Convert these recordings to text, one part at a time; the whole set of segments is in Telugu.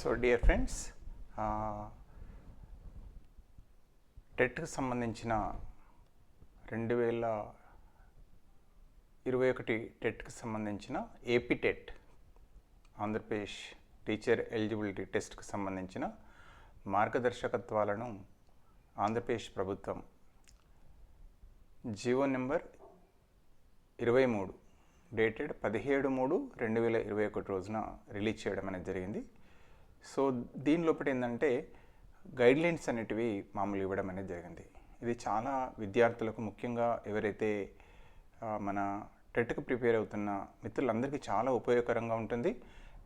సో డియర్ ఫ్రెండ్స్, టెట్కి సంబంధించిన 2021 టెట్కి సంబంధించిన AP TET Andhra Pradesh teacher eligibility టెస్ట్కి సంబంధించిన మార్గదర్శకత్వాలను ఆంధ్రప్రదేశ్ ప్రభుత్వం జీవో నెంబర్ 23 డేటెడ్ 17/3/2021 రోజున రిలీజ్ చేయడం అనేది జరిగింది. సో దీని లోపల ఏంటంటే గైడ్లైన్స్ అనేటివి మామూలు ఇవ్వడం అనేది జరిగింది. ఇది చాలా విద్యార్థులకు, ముఖ్యంగా ఎవరైతే మన టెట్కి ప్రిపేర్ అవుతున్న మిత్రులందరికీ చాలా ఉపయోగకరంగా ఉంటుంది.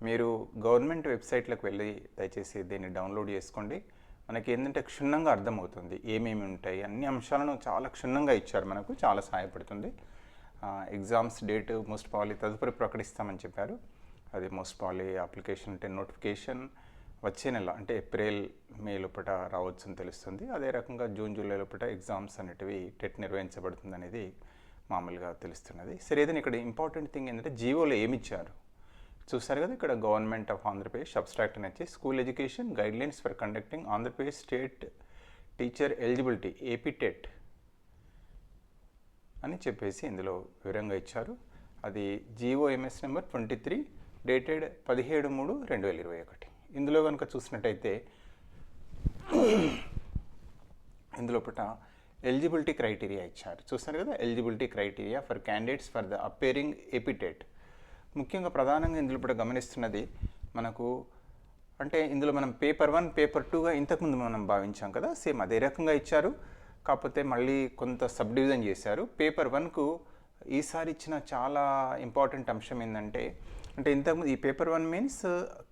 మీరు గవర్నమెంట్ వెబ్సైట్లకు వెళ్ళి దయచేసి దీన్ని డౌన్లోడ్ చేసుకోండి. మనకి ఏంటంటే క్షుణ్ణంగా అర్థమవుతుంది ఏమేమి ఉంటాయి, అన్ని అంశాలను చాలా క్షుణ్ణంగా ఇచ్చారు, మనకు చాలా సహాయపడుతుంది. ఎగ్జామ్స్ డేట్ మోస్ట్ ప్రాబ్లీ తదుపరి ప్రకటిస్తామని చెప్పారు. అది మోస్ట్ ప్రాబ్లీ అప్లికేషన్ అంటే నోటిఫికేషన్ వచ్చే నెల అంటే ఏప్రిల్ మే లోపల రావచ్చు అని తెలుస్తుంది. అదే రకంగా జూన్ జూలై లోపల ఎగ్జామ్స్ అనేటివి టెట్ నిర్వహించబడుతుంది అనేది మామూలుగా తెలుస్తున్నది. సరే, ఏదైనా ఇక్కడ ఇంపార్టెంట్ థింగ్ ఏంటంటే జీవోలో ఏమిచ్చారు చూసారు కదా. ఇక్కడ గవర్నమెంట్ ఆఫ్ ఆంధ్రప్రదేశ్ సబ్స్ట్రాక్ట్ అని వచ్చి school education guidelines for conducting Andhra Pradesh state teacher eligibility AP TET అని చెప్పేసి ఇందులో వివరంగా ఇచ్చారు. అది జీఓఎంఎస్ నెంబర్ 23 డేటెడ్ 17/3/2021. ఇందులో కనుక చూసినట్టయితే ఇందులో పట ఎలిజిబిలిటీ క్రైటీరియా ఇచ్చారు. చూస్తారు కదా, eligibility criteria for candidates for the appearing AP TET. ముఖ్యంగా ప్రధానంగా ఇందులో పట గమనిస్తున్నది మనకు అంటే ఇందులో మనం పేపర్ 1 పేపర్ 2గా ఇంతకుముందు మనం భావించాం కదా, సేమ్ అదే రకంగా ఇచ్చారు. కాకపోతే మళ్ళీ కొంత సబ్ డివిజన్ చేశారు. పేపర్ 1కు ఈసారి ఇచ్చిన చాలా ఇంపార్టెంట్ అంశం ఏంటంటే అంటే ఇంతకుముందు ఈ paper 1 means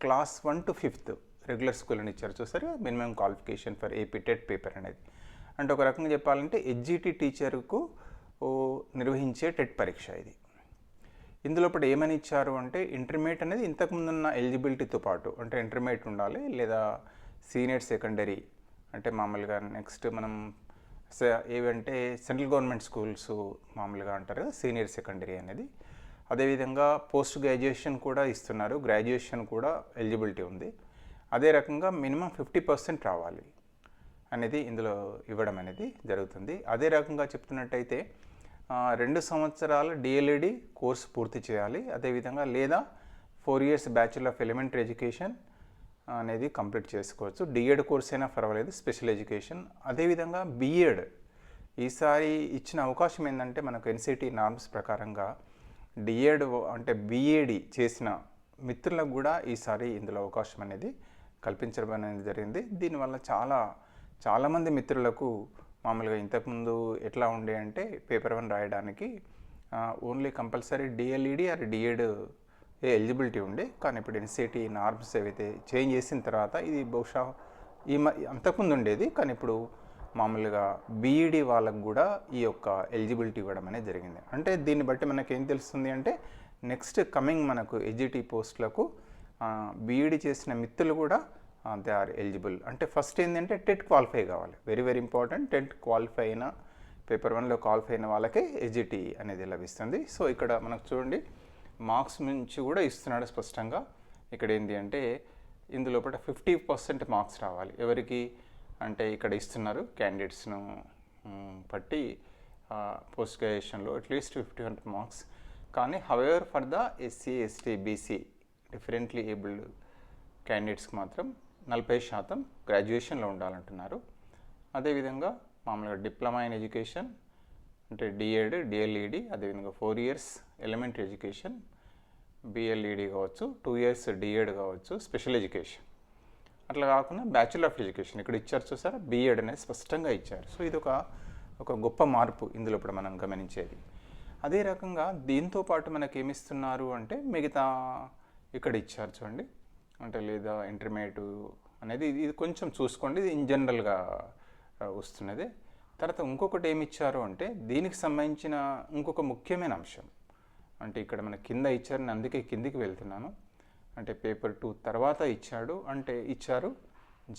class 1 to 5th regular school అని ఇచ్చారు. చూసారు, minimum qualification for AP TET paper అనేది. అంటే ఒక రకంగా చెప్పాలంటే హెచ్జిటి టీచర్కు నిర్వహించే టెట్ పరీక్ష ఇది. ఇందులో ఇప్పుడు ఏమని ఇచ్చారు అంటే ఇంటర్మీడియట్ అనేది ఇంతకుముందున్న ఎలిజిబిలిటీతో పాటు అంటే ఇంటర్మీడియట్ ఉండాలి, లేదా సీనియర్ సెకండరీ అంటే మామూలుగా నెక్స్ట్ మనం ఏవంటే సెంట్రల్ గవర్నమెంట్ స్కూల్స్ మామూలుగా అంటారు కదా సీనియర్ సెకండరీ అనేది. అదేవిధంగా పోస్ట్ గ్రాడ్యుయేషన్ కూడా ఇస్తున్నారు, గ్రాడ్యుయేషన్ కూడా ఎలిజిబిలిటీ ఉంది. అదే రకంగా మినిమం 50% రావాలి అనేది ఇందులో ఇవ్వడం అనేది జరుగుతుంది. అదే రకంగా చెప్తున్నట్టయితే 2 సంవత్సరాల డిఎల్ఈడి కోర్సు పూర్తి చేయాలి. అదేవిధంగా లేదా 4 years bachelor of elementary education అనేది కంప్లీట్ చేసుకోవచ్చు. డిఎడ్ కోర్స్ అయినా పర్వాలేదు, స్పెషల్ ఎడ్యుకేషన్. అదేవిధంగా బిఎడ్ ఈసారి ఇచ్చిన అవకాశం ఏంటంటే మనకు ఎన్సిటి నార్మ్స్ ప్రకారంగా డిఎడ్ అంటే బిఏడి చేసిన మిత్రులకు కూడా ఈసారి ఇందులో అవకాశం అనేది కల్పించడం అనేది జరిగింది. దీనివల్ల చాలామంది మిత్రులకు మామూలుగా ఇంతకుముందు ఎట్లా ఉండే అంటే పేపర్ 1 రాయడానికి only compulsory DElEd or DEd eligibility ఉండే. కానీ ఇప్పుడు ఎన్సిటి నార్మ్స్ ఏవైతే చేంజ్ చేసిన తర్వాత ఇది బహుశా అంతకుముందు ఉండేది, కానీ ఇప్పుడు మామూలుగా బీఈడి వాళ్ళకు కూడా ఈ యొక్క ఎలిజిబిలిటీ ఇవ్వడం అనేది జరిగింది. అంటే దీన్ని బట్టి మనకు ఏం తెలుస్తుంది అంటే నెక్స్ట్ కమింగ్ మనకు హెచ్జిటి పోస్టులకు బీఈడి చేసిన మిత్రులు కూడా దే ఆర్ ఎలిజిబుల్. అంటే ఫస్ట్ ఏంటంటే టెట్ క్వాలిఫై కావాలి, very very important. TET qualify అయిన పేపర్ 1లో క్వాలిఫై అయిన వాళ్ళకే హెచ్జిటి అనేది లభిస్తుంది. సో ఇక్కడ మనకు చూడండి మార్క్స్ నుంచి కూడా ఇస్తున్నాడు స్పష్టంగా. ఇక్కడ ఏంటి అంటే ఇందులో 50% మార్క్స్ రావాలి. ఎవరికి అంటే ఇక్కడ ఇస్తున్నారు క్యాండిడేట్స్ను బట్టి పోస్ట్ గ్రాడ్యుయేషన్లో అట్లీస్ట్ 50 మార్క్స్. కానీ however for the SC ST BC differently abled క్యాండిడేట్స్కి మాత్రం 40% గ్రాడ్యుయేషన్లో ఉండాలంటున్నారు. అదేవిధంగా మామూలుగా డిప్లొమా ఇన్ ఎడ్యుకేషన్ అంటే డిఎడ్ డిఎల్ఈడి, అదేవిధంగా 4 years ఎలిమెంటరీ ఎడ్యుకేషన్ బిఎల్ఈడి కావచ్చు, 2 years డిఎడ్ కావచ్చు, స్పెషల్ ఎడ్యుకేషన్. అట్లా కాకుండా బ్యాచులర్ ఆఫ్ ఎడ్యుకేషన్ ఇక్కడ ఇచ్చారు చూసారా, బిఎడ్ అనేది స్పష్టంగా ఇచ్చారు. సో ఇది ఒక గొప్ప మార్పు ఇందులో ఇప్పుడు మనం గమనించేది. అదే రకంగా దీంతో పాటు మనకి ఏమిస్తున్నారు అంటే మిగతా ఇక్కడ ఇచ్చారు చూడండి, అంటే లేదా ఇంటర్మీడియట్ అనేది ఇది కొంచెం చూసుకోండి, ఇది ఇన్ జనరల్గా వస్తున్నది. తర్వాత ఇంకొకటి ఏమి ఇచ్చారు అంటే దీనికి సంబంధించిన ఇంకొక ముఖ్యమైన అంశం అంటే ఇక్కడ మన కింద ఇచ్చారు, నేను అందుకే కిందికి వెళ్తున్నాను. అంటే పేపర్ 2 తర్వాత ఇచ్చారు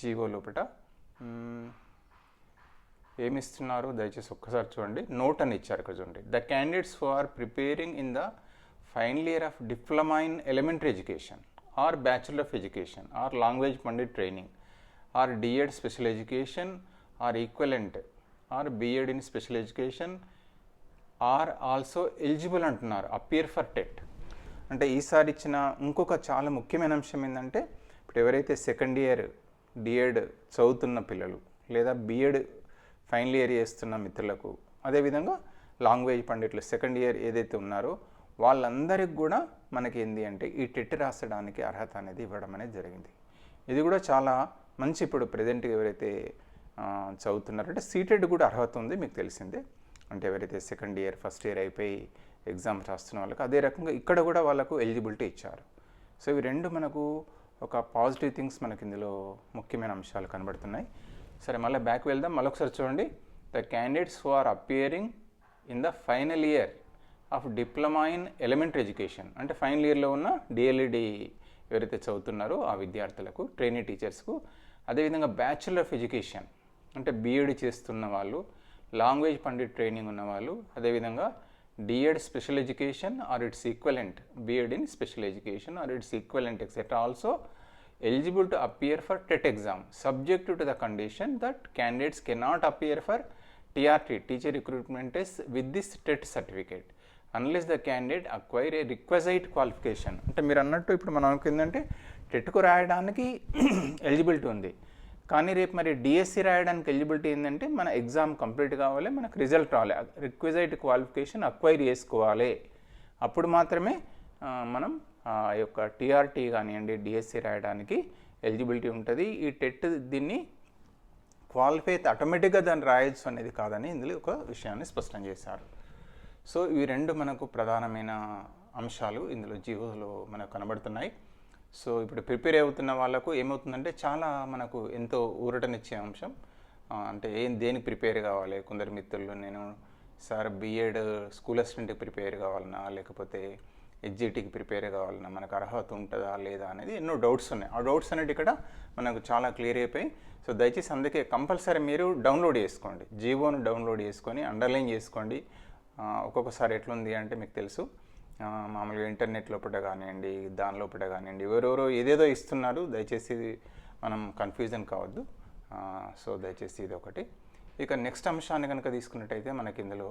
జీవో లోపల ఏమిస్తున్నారు దయచేసి ఒక్కసారి చూడండి. నోట్ అని ఇచ్చారు ఇక్కడ చూడండి. The candidates who are preparing in the final year of diploma in elementary education or bachelor of education or language pandit training or DEd special education or equivalent or BEd in special education are also eligible అంటున్నారు అపియర్ ఫర్ టెట్. అంటే ఈసారి ఇచ్చిన ఇంకొక చాలా ముఖ్యమైన అంశం ఏంటంటే ఇప్పుడు ఎవరైతే సెకండ్ ఇయర్ డిఎడ్ చదువుతున్న పిల్లలు లేదా బిఎడ్ ఫైనల్ ఇయర్ చేస్తున్న మిత్రులకు, అదేవిధంగా లాంగ్వేజ్ పండిట్లు సెకండ్ ఇయర్ ఏదైతే ఉన్నారో వాళ్ళందరికి కూడా మనకి ఏంటి అంటే ఈ టెట్ రాసడానికి అర్హత అనేది ఇవ్వడం అనేది జరిగింది. ఇది కూడా చాలా మంచి. ఇప్పుడు ప్రజెంట్గా ఎవరైతే చదువుతున్నారంటే సీటెడ్ కూడా అర్హత ఉంది, మీకు తెలిసిందే. అంటే ఎవరైతే సెకండ్ ఇయర్ ఫస్ట్ ఇయర్ అయిపోయి ఎగ్జామ్స్ రాస్తున్న వాళ్ళకి అదే రకంగా ఇక్కడ కూడా వాళ్ళకు ఎలిజిబిలిటీ ఇచ్చారు. సో ఇవి రెండు మనకు ఒక పాజిటివ్ థింగ్స్ మనకి ఇందులో ముఖ్యమైన అంశాలు కనబడుతున్నాయి. సరే, మళ్ళీ బ్యాక్ వెళ్దాం. మళ్ళొకసారి చూడండి. The candidates who are appearing in the final year of diploma in elementary education, అంటే ఫైనల్ ఇయర్లో ఉన్న డిఎల్ఈడి ఎవరైతే చదువుతున్నారో ఆ విద్యార్థులకు, ట్రైనింగ్ టీచర్స్కు, అదేవిధంగా బ్యాచులర్ ఆఫ్ ఎడ్యుకేషన్ అంటే బీఎడ్ చేస్తున్న వాళ్ళు, లాంగ్వేజ్ పండిట్ ట్రైనింగ్ ఉన్నవాళ్ళు, అదేవిధంగా DEd special education or its equivalent, BEd in special education or its equivalent etcetera also eligible to appear for TET exam subject to the condition that candidates cannot appear for TRT, teacher recruitment test, with this TET certificate unless the candidate acquire a requisite qualification. అంటే మీరు అన్నట్టు ఇప్పుడు మనం అనుకుందంటే టెట్కు రాయడానికి ఎలిజిబిలిటీ ఉంది, కానీ రేపు మరి డిఎస్సి రాయడానికి ఎలిజిబిలిటీ ఏంటంటే మన ఎగ్జామ్ కంప్లీట్ కావాలి, మనకు రిజల్ట్ రావాలి, రిక్విజైట్ క్వాలిఫికేషన్ అక్వైర్ చేసుకోవాలి. అప్పుడు మాత్రమే మనం ఆ యొక్క టీఆర్టీ కానివ్వండి డిఎస్సి రాయడానికి ఎలిజిబిలిటీ ఉంటుంది. ఈ టెట్ దీన్ని క్వాలిఫై అయితే ఆటోమేటిక్గా దాన్ని రాయొచ్చు అనేది కాదని ఇందులో ఒక విషయాన్ని స్పష్టం చేశారు. సో ఇవి రెండు మనకు ప్రధానమైన అంశాలు ఇందులో జీవోలో మనకు కనబడుతున్నాయి. సో ఇప్పుడు ప్రిపేర్ అవుతున్న వాళ్ళకు ఏమవుతుందంటే చాలా మనకు ఎంతో ఊరటనిచ్చే అంశం. అంటే దేనికి ప్రిపేర్ కావాలి, కొందరు మిత్రులు నేను సార్ బిఎడ్ స్కూల్ అసిస్టెంట్కి ప్రిపేర్ కావాలన్నా లేకపోతే హెచ్జిటికి ప్రిపేర్ కావాలన్నా మనకు అర్హత ఉంటుందా లేదా అనేది ఎన్నో డౌట్స్ ఉన్నాయి. ఆ డౌట్స్ అనేది ఇక్కడ మనకు చాలా క్లియర్ అయిపోయి. సో దయచేసి అందుకే కంపల్సరీ మీరు డౌన్లోడ్ చేసుకోండి, జీవోను డౌన్లోడ్ చేసుకొని అండర్లైన్ చేసుకోండి. ఒక్కొక్కసారి ఎట్లుంది అంటే మీకు తెలుసు, మామూలుగా ఇంటర్నెట్ లోపల కానివ్వండి దాని లోపల కానివ్వండి ఎవరెవరో ఏదేదో ఇస్తున్నారు. దయచేసి మనం కన్ఫ్యూజన్ కావద్దు. సో దయచేసి ఇది ఒకటి. ఇక నెక్స్ట్ అంశాన్ని కనుక తీసుకున్నట్టయితే మనకి ఇందులో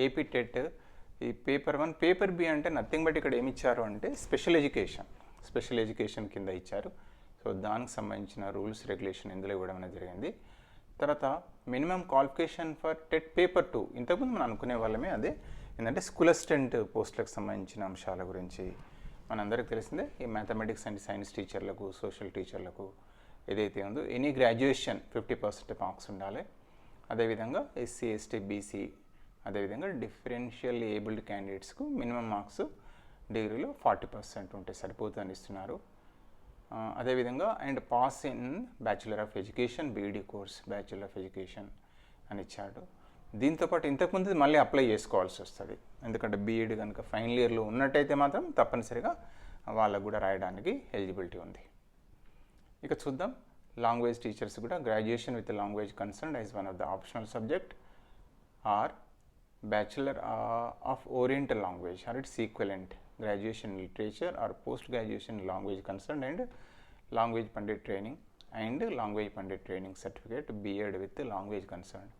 ఏపీ టెట్ ఈ పేపర్ 1, పేపర్ బి అంటే నథింగ్ బట్ ఇక్కడ ఏమి ఇచ్చారు అంటే స్పెషల్ ఎడ్యుకేషన్ కింద ఇచ్చారు. సో దానికి సంబంధించిన రూల్స్ రెగ్యులేషన్ ఇందులో ఇవ్వడం అనేది జరిగింది. తర్వాత minimum qualification for TET paper 2 ఇంతకుముందు మనం అనుకునే వాళ్ళమే, అదే ఏంటంటే స్కూల్ అసిస్టెంట్ పోస్టులకు సంబంధించిన అంశాల గురించి మనందరికీ తెలిసిందే. ఈ మ్యాథమెటిక్స్ అండ్ సైన్స్ టీచర్లకు, సోషల్ టీచర్లకు ఏదైతే ఉందో ఎనీ గ్రాడ్యుయేషన్ 50% మార్క్స్ ఉండాలి. అదేవిధంగా ఎస్సీ ఎస్టీ బీసీ అదేవిధంగా డిఫరెన్షియల్ ఏబుల్డ్ క్యాండిడేట్స్కు మినిమం మార్క్స్ డిగ్రీలో 40% ఉంటే సరిపోతుందని ఇస్తున్నారు. అదేవిధంగా and pass in bachelor of education BEd course bachelor of education అని ఇచ్చాడు. దీంతోపాటు ఇంతకుముందు మళ్ళీ అప్లై చేసుకోవాల్సి వస్తుంది, ఎందుకంటే బీఈడీ కనుక ఫైనల్ ఇయర్లో ఉన్నట్టయితే మాత్రం తప్పనిసరిగా వాళ్ళకు కూడా రాయడానికి ఎలిజిబిలిటీ ఉంది. ఇక చూద్దాం, లాంగ్వేజ్ టీచర్స్ కూడా graduation with language concern as one of the optional subject or bachelor of oriental language or its equivalent, graduation in literature or post graduation language concern and language pandit training and language pandit training certificate BEd with language concern.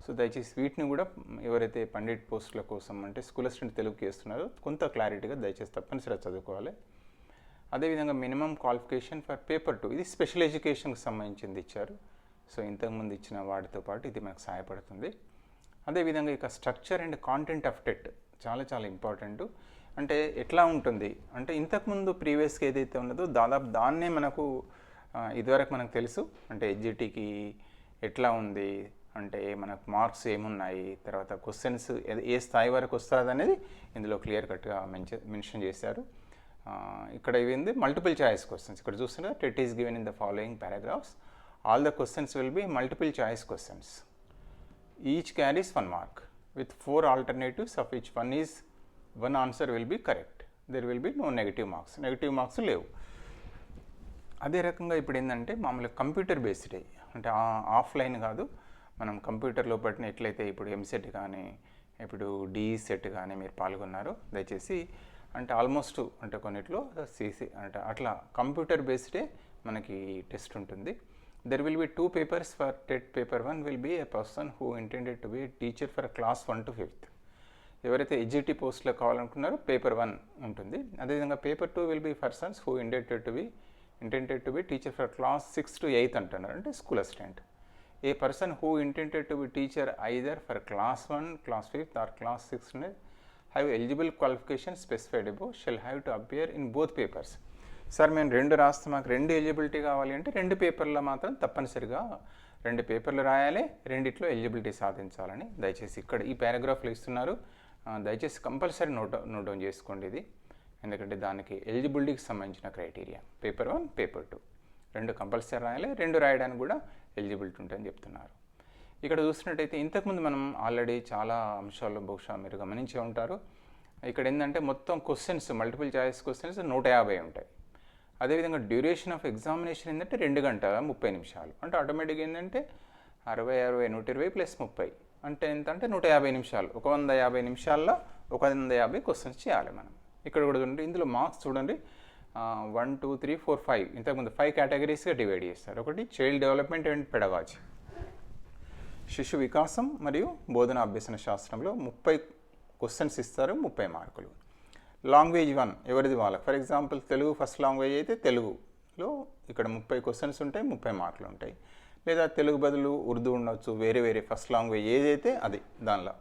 So దయచేసి వీటిని కూడా ఎవరైతే పండిట్ పోస్టుల కోసం అంటే స్కూల్ అసిస్టెంట్ తెలుగుకి చేస్తున్నారో కొంత క్లారిటీగా దయచేసి తప్పనిసరిగా చదువుకోవాలి. అదేవిధంగా మినిమం క్వాలిఫికేషన్ ఫర్ పేపర్ 2 ఇది స్పెషల్ ఎడ్యుకేషన్కి సంబంధించింది ఇచ్చారు. సో ఇంతకుముందు ఇచ్చిన వాటితో పాటు ఇది మనకు సహాయపడుతుంది. అదేవిధంగా ఇక structure and content of TET చాలా ఇంపార్టెంట్. అంటే ఎట్లా ఉంటుంది అంటే ఇంతకుముందు ప్రీవియస్గా ఏదైతే ఉన్నదో దాదాపు దాన్నే మనకు ఇదివరకు మనకు తెలుసు. అంటే హెచ్జిటికి ఎట్లా ఉంది అంటే మనకు మార్క్స్ ఏమున్నాయి, తర్వాత క్వశ్చన్స్ ఏ స్థాయి వరకు వస్తుంది అనేది ఇందులో క్లియర్ కట్గా మెన్షన్ చేశారు. ఇక్కడ ఇవి మల్టిపుల్ చాయిస్ క్వశ్చన్స్. ఇక్కడ చూస్తున్నా TET is given in the following paragraphs, all the questions will be multiple choice questions. Each carries 1 mark with 4 alternatives of which one answer will be correct. There will be no negative marks లేవు. అదే రకంగా ఇప్పుడు ఏంటంటే మామూలుగా కంప్యూటర్ బేస్డ్ అంటే ఆఫ్లైన్ కాదు, మనం కంప్యూటర్లో పట్టిన ఎట్లయితే ఇప్పుడు ఎంసెట్ కానీ ఇప్పుడు డిఈ సెట్ కానీ మీరు పాల్గొన్నారో దయచేసి అంటే ఆల్మోస్ట్ అంటే కొన్నిట్లో సిసి అంటే అట్లా కంప్యూటర్ బేస్డే మనకి టెస్ట్ ఉంటుంది. There will be 2 papers for TET. Paper 1 will be A person who intended to be teacher for class 1 to 5th. ఎవరైతే ఎడ్జిటి పోస్ట్లో కావాలనుకున్నారో పేపర్ 1 ఉంటుంది. అదేవిధంగా paper 2 will be persons who intended to be teacher for class 6 to 8th అంటున్నారు, అంటే school assistant. A person who intended to be teacher either for class 1, class 5th or class 6 have eligible qualification specified above shall have to appear in both papers. Sir మేము 2 రాస్తాం, మాకు 2 ఎలిజిబిలిటీ కావాలి అంటే 2 పేపర్లో మాత్రం తప్పనిసరిగా 2 పేపర్లు రాయాలి, 2 ఎలిజిబిలిటీ సాధించాలని దయచేసి ఇక్కడ ఈ పారాగ్రాఫ్లో ఇస్తున్నారు. దయచేసి కంపల్సరీ నోట్ డౌన్ చేసుకోండి ఇది, ఎందుకంటే దానికి ఎలిజిబిలిటీకి సంబంధించిన క్రైటీరియా. పేపర్ 1, పేపర్ 2 2 కంపల్సరీ రాయాలి, 2 రాయడానికి కూడా ఎలిజిబిలిటీ ఉంటుందని చెప్తున్నారు. ఇక్కడ చూసినట్టయితే ఇంతకుముందు మనం ఆల్రెడీ చాలా అంశాల్లో బహుశా మీరు గమనించే ఉంటారు. ఇక్కడ ఏంటంటే మొత్తం క్వశ్చన్స్, మల్టిపుల్ చాయిస్ క్వశ్చన్స్ 150 ఉంటాయి. అదేవిధంగా డ్యూరేషన్ ఆఫ్ ఎగ్జామినేషన్ ఏంటంటే 2 గంటల 30 నిమిషాలు. అంటే ఆటోమేటిక్గా ఏంటంటే 60, 120 + 30 అంటే ఎంత అంటే 150 నిమిషాలు. 150 నిమిషాల్లో 150 క్వశ్చన్స్ చేయాలి మనం. ఇక్కడ కూడా చూడండి, ఇందులో మార్క్స్ చూడండి 1, 2, 3, 4, 5 ఇంతకుముందు 5 కేటగిరీస్గా డివైడ్ చేస్తారు. ఒకటి చైల్డ్ డెవలప్మెంట్ అండ్ పెడగాజీ, శిశు వికాసం మరియు బోధన అభ్యసన శాస్త్రంలో 30 క్వశ్చన్స్ ఇస్తారు, 30 మార్కులు. లాంగ్వేజ్ 1 ఎవరిది వాళ్ళకి. For example Telugu first language అయితే తెలుగులో ఇక్కడ 30 క్వశ్చన్స్ ఉంటాయి, 30 మార్కులు ఉంటాయి. లేదా తెలుగు బదులు ఉర్దూ ఉండొచ్చు, వేరే ఫస్ట్ లాంగ్వేజ్ ఏదైతే అది దానిలో.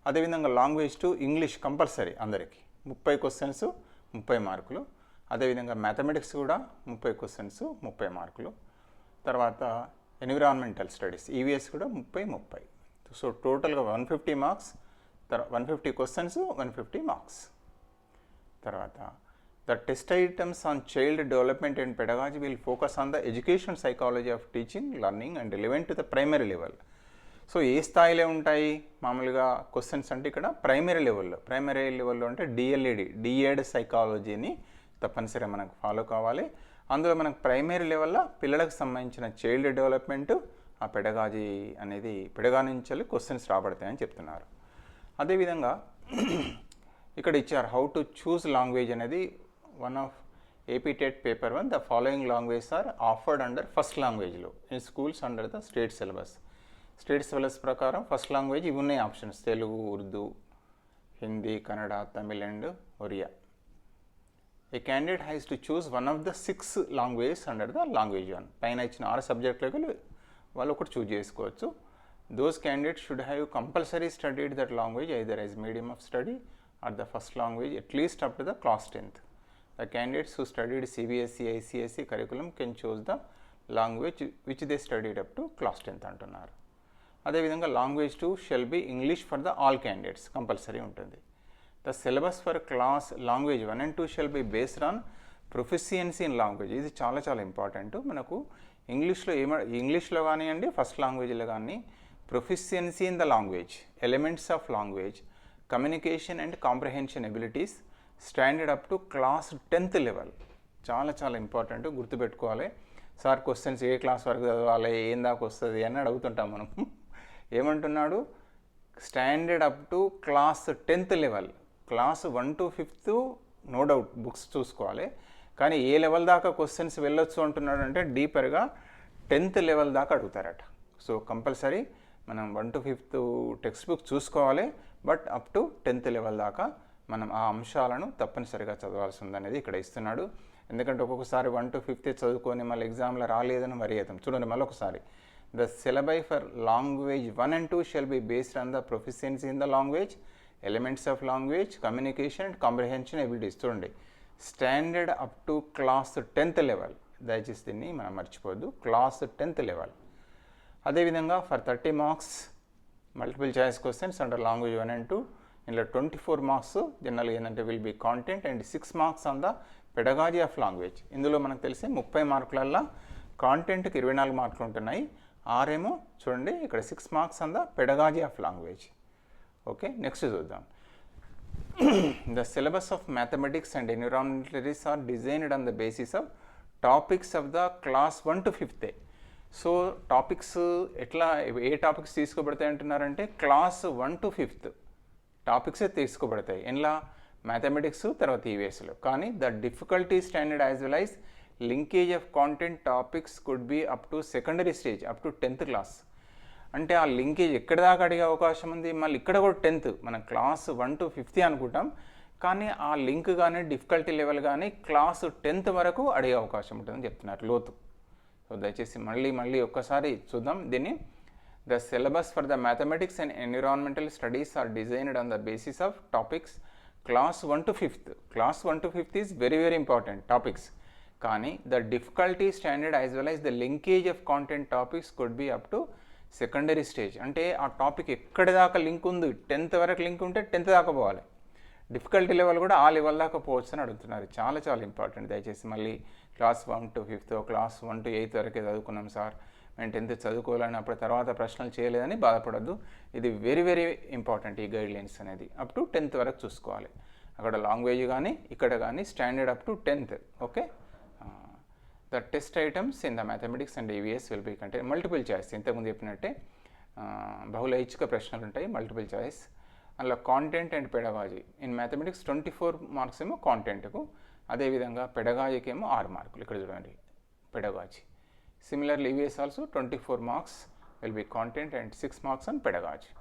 అదేవిధంగా లాంగ్వేజ్ 2 ఇంగ్లీష్ కంపల్సరీ అందరికీ 30 క్వశ్చన్స్ 30 మార్కులు. అదేవిధంగా మ్యాథమెటిక్స్ కూడా 30 క్వశ్చన్స్ 30 మార్కులు. తర్వాత ఎన్విరాన్మెంటల్ స్టడీస్ ఈవీఎస్ కూడా 30. సో టోటల్గా 150 మార్క్స్, 150 క్వశ్చన్స్ 150 మార్క్స్. తర్వాత the test items on child development and pedagogy will focus on the education psychology of teaching, learning and relevant to the primary level. So ఏ స్థాయిలో ఉంటాయి మామూలుగా క్వశ్చన్స్ అంటే ఇక్కడ ప్రైమరీ లెవెల్లో అంటే డిఎడ్ సైకాలజీని తప్పనిసరిగా మనకు ఫాలో కావాలి. అందులో మనకు ప్రైమరీ లెవెల్లో పిల్లలకు సంబంధించిన చైల్డ్ డెవలప్మెంట్, ఆ పెడగాజీ అనేది పెడగా నుంచి క్వశ్చన్స్ రాబడతాయని చెప్తున్నారు. అదేవిధంగా ఇక్కడ ఇచ్చారు హౌ టు చూస్ లాంగ్వేజ్ అనేది one of AP TET paper 1. The following language are offered under first లాంగ్వేజ్లో in schools under the state syllabus ప్రకారం ఫస్ట్ లాంగ్వేజ్ ఇవి ఉన్నాయి options: Telugu, Urdu, Hindi, Kannada, Tamil and Oriya. A candidate has to choose one of the 6 languages under the language 1. పైన ఇచ్చిన 6 సబ్జెక్టులకు వాళ్ళు ఒకటి చూజ్ చేసుకోవచ్చు. Those candidates should have compulsory studied that language either as medium of study or the first language at least up to the class 10th. The candidates who studied CBSE, ICSE curriculum can choose the language which they studied up to class 10th అంటున్నారు. అదేవిధంగా language 2 shall be English for the all candidates compulsory ఉంటుంది. The syllabus for class language 1 and 2 shall be based on proficiency in language. ఇది చాలా ఇంపార్టెంట్. మనకు ఇంగ్లీష్లో కానివ్వండి, ఫస్ట్ లాంగ్వేజ్లో కానీ proficiency in the language, elements of language, communication and comprehension abilities standard up to class 10th level. చాలా ఇంపార్టెంట్, గుర్తుపెట్టుకోవాలి. సార్ క్వశ్చన్స్ ఏ క్లాస్ వరకు చదవాలి, ఏం దాకా వస్తుంది అని అడుగుతుంటాం మనం. ఏమంటున్నాడు? Standard up to class 10th level. Class 1 to 5th no doubt books చూసుకోవాలి, కానీ ఏ లెవెల్ దాకా క్వశ్చన్స్ వెళ్ళొచ్చు అంటున్నాడు అంటే డీపర్గా 10th లెవెల్ దాకా అడుగుతారట. సో కంపల్సరీ మనం 1 to 5th టెక్స్ట్ బుక్ చూసుకోవాలి, but up to 10th level దాకా మనం ఆ అంశాలను తప్పనిసరిగా చదవాల్సి ఉందనేది ఇక్కడ ఇస్తున్నాడు. ఎందుకంటే ఒక్కొక్కసారి 1 to 5th చదువుకొని మళ్ళీ ఎగ్జామ్లో రాలేదని వరి అవుతాం. చూడండి మళ్ళొకసారి, the syllabi for language 1 and 2 shall be based on the proficiency in the language, elements of language, communication and comprehension abilities. చూడండి, standard up to class 10th level. దయచేసి దీన్ని మనం మర్చిపోవద్దు, క్లాస్ 10th లెవెల్. అదేవిధంగా for 30 marks multiple choice questions under language 1 and 2. ఇందులో 24 మార్క్స్ జనరల్గా ఏంటంటే will be content and 6 marks on the pedagogy of language. ఇందులో మనకు తెలిసి 30 మార్కులల్లో కాంటెంట్కి 24 మార్కులు ఉంటున్నాయి. ఆరేమో చూడండి ఇక్కడ 6 marks on the pedagogy of language. Okay, next చూద్దాం. The syllabus of mathematics and environmental are designed on the basis of topics of the class 1 to 5th. So topics ఎట్లా, ఏ టాపిక్స్ తీసుకోబడతాయి అంటున్నారంటే క్లాస్ 1 to 5th టాపిక్సే తీసుకోబడతాయి. ఎలా? మ్యాథమెటిక్స్ తర్వాత ఈవీఎస్లో. కానీ the difficulty standard as well as linkage of content topics could be up to secondary stage, up to 10th class. అంటే ఆ లింకేజ్ ఎక్కడి దాకా అడిగే అవకాశం ఉంది, మళ్ళీ ఇక్కడ కూడా 10th, మన క్లాస్ 1 to 5th అనుకుంటాం, కానీ ఆ లింక్ కానీ డిఫికల్టీ లెవెల్ కానీ క్లాసు 10th వరకు అడిగే అవకాశం ఉంటుందని చెప్తున్నారు, లోతు. సో దయచేసి మళ్ళీ ఒక్కసారి చూద్దాం దీన్ని. The syllabus for the mathematics and environmental studies are designed on the basis of topics class 1 to 5th. Class 1 to 5th is very important topics. కానీ the difficulty standard as well as the linkage of content topics could be up to secondary stage. అంటే ఆ టాపిక్ ఎక్కడి దాకా లింక్ ఉంది, 10th వరకు లింక్ ఉంటే 10th దాకా పోవాలి, డిఫికల్టీ లెవెల్ కూడా ఆ లెవెల్ దాకా పోవచ్చు అని అడుగుతున్నారు. చాలా ఇంపార్టెంట్. దయచేసి మళ్ళీ class 1 to 5th, class 1 to 8th వరకే చదువుకున్నాం సార్, మేము 10th చదువుకోవాలని అప్పుడు తర్వాత ప్రశ్నలు చేయలేదని బాధపడద్దు. ఇది వెరీ ఇంపార్టెంట్ ఈ గైడ్లైన్స్ అనేది. అప్ టు 10th వరకు చూసుకోవాలి. అక్కడ లాంగ్వేజ్ కానీ ఇక్కడ కానీ standard up to 10th. Okay. The test items in the mathematics and EVS will be కంటే మల్టిపుల్ చాయిస్. ఇంతకుముందు చెప్పినట్టే బహుళ ఐచ్ఛిక ప్రశ్నలు ఉంటాయి, మల్టిపుల్ చాయిస్. అందులో content and pedagogy. In mathematics 24 marks ఏమో కాంటెంట్కు, అదేవిధంగా పెడగాజీకి ఏమో 6 మార్కులు. ఇక్కడ చూడండి pedagogy. Similarly EVS also 24 marks will be content and 6 marks on pedagogy.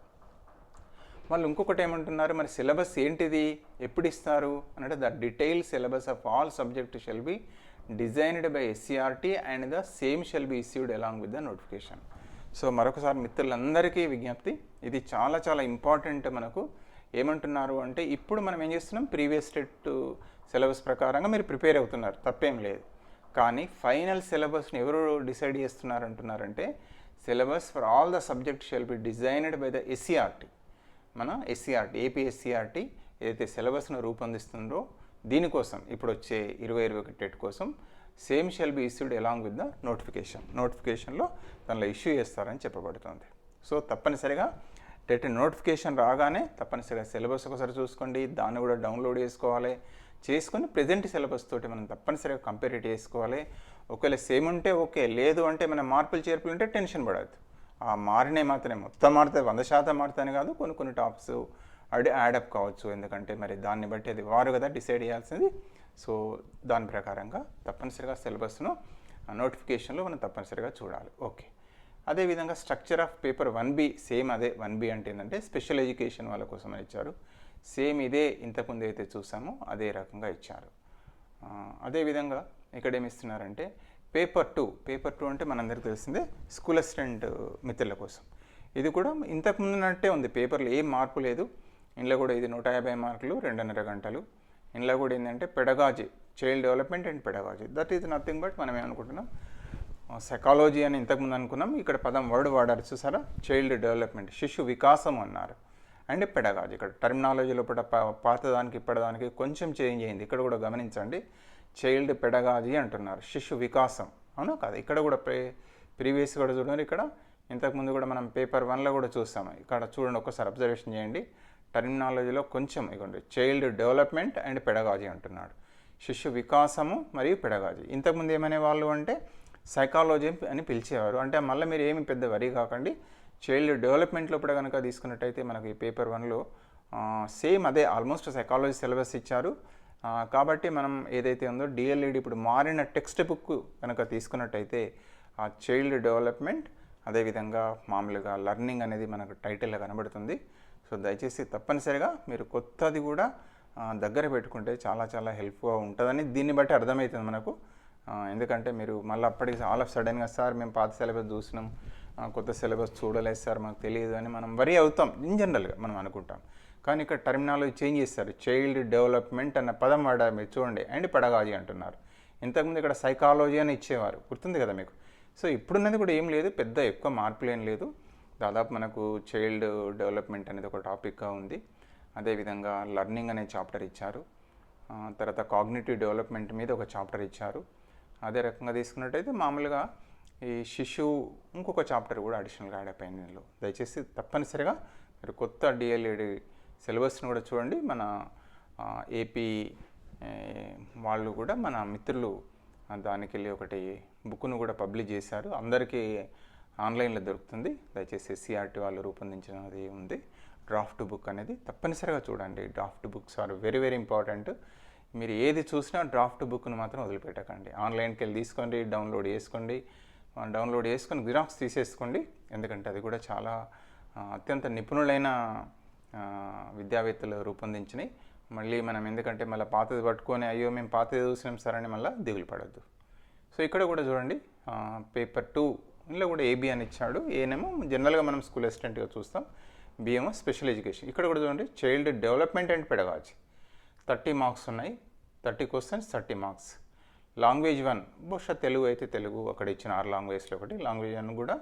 వాళ్ళు ఇంకొకటి ఏమంటున్నారు, మరి సిలబస్ ఏంటిది, ఎప్పుడు ఇస్తారు అంటే the detail syllabus of all subject shall be designed by SCERT and the same shall be issued along with the notification. So మరొకసారి మిత్రులందరికీ విజ్ఞప్తి, ఇది చాలా ఇంపార్టెంట్. మనకు ఏమంటున్నారు అంటే ఇప్పుడు మనం ఏం చేస్తున్నాం, ప్రీవియస్ స్టేట్ సిలబస్ ప్రకారంగా మీరు ప్రిపేర్ అవుతున్నారు, తప్పేం లేదు. కానీ ఫైనల్ సిలబస్ని ఎవరు డిసైడ్ చేస్తున్నారు అంటున్నారంటే syllabus for all the subject shall be designed by the SCRT. మన ఎస్సీఆర్టీ, ఏపీ ఎస్సీఆర్టీ ఏదైతే సిలబస్ను రూపొందిస్తుందో దీనికోసం ఇప్పుడు వచ్చే 2021 టెట్ కోసం same shall be issued along with the నోటిఫికేషన్లో దానిలో ఇష్యూ చేస్తారని చెప్పబడుతుంది. సో తప్పనిసరిగా టెట్ నోటిఫికేషన్ రాగానే తప్పనిసరిగా సిలబస్ ఒకసారి చూసుకోండి, దాన్ని కూడా డౌన్లోడ్ చేసుకొని ప్రజెంట్ సిలబస్ తోటి మనం తప్పనిసరిగా కంపేర్ చేసుకోవాలి. ఒకవేళ సేమ్ ఉంటే ఓకే, లేదు అంటే మన మార్పులు చేర్పులు ఉంటే టెన్షన్ పడద్దు. ఆ మారినే మాత్రమే మొత్తం మారితే 100% మారుతాయని కాదు, కొన్ని టాపిక్స్ యాడప్ కావచ్చు. ఎందుకంటే మరి దాన్ని బట్టి అది వారు కదా డిసైడ్ చేయాల్సింది. సో దాని ప్రకారంగా తప్పనిసరిగా సిలబస్ను నోటిఫికేషన్లో మనం తప్పనిసరిగా చూడాలి. ఓకే. అదేవిధంగా structure of paper 1B same అదే. 1B అంటే ఏంటంటే స్పెషల్ ఎడ్యుకేషన్ వాళ్ళ కోసం ఇచ్చారు. సేమ్ ఇదే ఇంతకుముందు అయితే చూసామో అదే రకంగా ఇచ్చారు. అదేవిధంగా ఇక్కడ ఏమి ఇస్తున్నారంటే పేపర్ 2 అంటే మనందరికీ తెలిసిందే స్కూల్ అసిస్టెంట్ మిత్రుల కోసం. ఇది కూడా ఇంతకుముందున్నట్టే ఉంది, పేపర్లో ఏం మార్పు లేదు. ఇందులో కూడా ఇది 150 మార్కులు, 2.5 గంటలు. ఇందులో కూడా ఏంటంటే pedagogy, child development and pedagogy. That is nothing but మనం ఏమనుకుంటున్నాం, సైకాలజీ అని ఇంతకుముందు అనుకున్నాం, ఇక్కడ వర్డ్ వాడారు చూసారా, చైల్డ్ డెవలప్మెంట్, శిశు వికాసం అన్నారు. అండ్ పెడగాజీ, ఇక్కడ టర్మినాలజీ లోపల పాతదానికి ఇప్పటిదానికి కొంచెం చేంజ్ అయింది. ఇక్కడ కూడా గమనించండి, చైల్డ్ పెడగాజీ అంటున్నారు, శిశు వికాసం. అవునా కాదు? ఇక్కడ కూడా ప్రీవియస్ కూడా చూడండి, ఇక్కడ ఇంతకుముందు కూడా మనం పేపర్ 1లో కూడా చూస్తాము. ఇక్కడ చూడండి, ఒక్కసారి అబ్జర్వేషన్ చేయండి. టర్మినాలజీలో కొంచెం ఇవ్వండి, చైల్డ్ డెవలప్మెంట్ అండ్ పెడగాజీ అంటున్నాడు, శిశు వికాసము మరియు పెడగాజీ. ఇంతకుముందు ఏమనే వాళ్ళు అంటే సైకాలజీ అని పిలిచేవారు. అంటే మళ్ళీ మీరు ఏమి పెద్ద వరి కాకండి, చైల్డ్ డెవలప్మెంట్లో కూడా కనుక తీసుకున్నట్టయితే మనకి ఈ పేపర్ 1లో సేమ్ అదే ఆల్మోస్ట్ సైకాలజీ సిలబస్ ఇచ్చారు. కాబట్టి మనం ఏదైతే ఉందో డిఎల్ఈడి ఇప్పుడు మారిన టెక్స్ట్ బుక్ కనుక తీసుకున్నట్టయితే ఆ చైల్డ్ డెవలప్మెంట్ అదేవిధంగా మామూలుగా లర్నింగ్ అనేది మనకు టైటిల్లో కనబడుతుంది. సో దయచేసి తప్పనిసరిగా మీరు కొత్తది కూడా దగ్గర పెట్టుకుంటే చాలా హెల్ప్గా ఉంటుందని దీన్ని బట్టి అర్థమవుతుంది మనకు. ఎందుకంటే మీరు మళ్ళీ అప్పటికి ఆల్ ఆఫ్ సడన్గా సార్ మేము పాత సిలబస్ చూసినాం, కొత్త సిలబస్ చూడలేదు సార్ మాకు తెలియదు అని మనం వరీ అవుతాం ఇన్ జనరల్గా మనం అనుకుంటాం. కానీ ఇక్కడ టర్మినాలజీ చేంజ్ చేస్తారు, చైల్డ్ డెవలప్మెంట్ అన్న పదం వాడారు మీరు చూడండి, అండ్ పెడగాజీ అంటున్నారు. ఇంతకుముందు ఇక్కడ సైకాలజీ అని ఇచ్చేవారు, గుర్తుంది కదా మీకు. సో ఇప్పుడున్నది కూడా ఏం లేదు, పెద్ద ఎక్కువ మార్పులు ఏం లేదు. దాదాపు మనకు చైల్డ్ డెవలప్మెంట్ అనేది ఒక టాపిక్గా ఉంది. అదేవిధంగా లర్నింగ్ అనే చాప్టర్ ఇచ్చారు, తర్వాత కాగ్నిటివ్ డెవలప్మెంట్ మీద ఒక చాప్టర్ ఇచ్చారు. అదే రకంగా తీసుకున్నట్టయితే మామూలుగా ఈ శిశువు ఇంకొక చాప్టర్ కూడా అడిషనల్గా యాడ్ అయిపోయింది ఇందులో. దయచేసి తప్పనిసరిగా మీరు కొత్త డిఎల్ఈడి సిలబస్ని కూడా చూడండి. మన ఏపీ వాళ్ళు కూడా మన మిత్రులు దానికి వెళ్ళి ఒకటి బుక్ను కూడా పబ్లిష్ చేశారు, అందరికీ ఆన్లైన్లో దొరుకుతుంది. దయచేసి ఎస్సీఆర్టీ వాళ్ళు రూపొందించినది ఉంది. డ్రాఫ్ట్ బుక్ అనేది తప్పనిసరిగా చూడండి. Draft books are very very important. మీరు ఏది చూసినా డ్రాఫ్ట్ బుక్ను మాత్రం వదిలిపెట్టకండి. ఆన్లైన్కి వెళ్ళి తీసుకోండి, డౌన్లోడ్ చేసుకోండి, డౌన్లోడ్ చేసుకొని జిరాక్స్ తీసేసుకోండి. ఎందుకంటే అది కూడా చాలా అత్యంత నిపుణులైన విద్యావేత్తలు రూపొందించినవి. మళ్ళీ మనం ఎందుకంటే మళ్ళీ పాతది పట్టుకొని అయ్యో మేము పాతది చూసినాం సార్ అని మళ్ళీ దిగులు పడద్దు. సో ఇక్కడ కూడా చూడండి పేపర్ 2 ఇందులో కూడా ఏబి అని ఇచ్చాడు. ఏనేమో జనరల్గా మనం స్కూల్ అసిస్టెంట్గా చూస్తాం, బి ఏమో స్పెషల్ ఎడ్యుకేషన్. ఇక్కడ కూడా చూడండి child development and pedagogy 30 marks ఉన్నాయి. 30 క్వశ్చన్స్ 30 మార్క్స్. లాంగ్వేజ్ 1 బహుశా తెలుగు అయితే తెలుగు అక్కడ ఇచ్చిన 6 లాంగ్వేజ్లో ఒకటి. లాంగ్వేజ్ 1 కూడా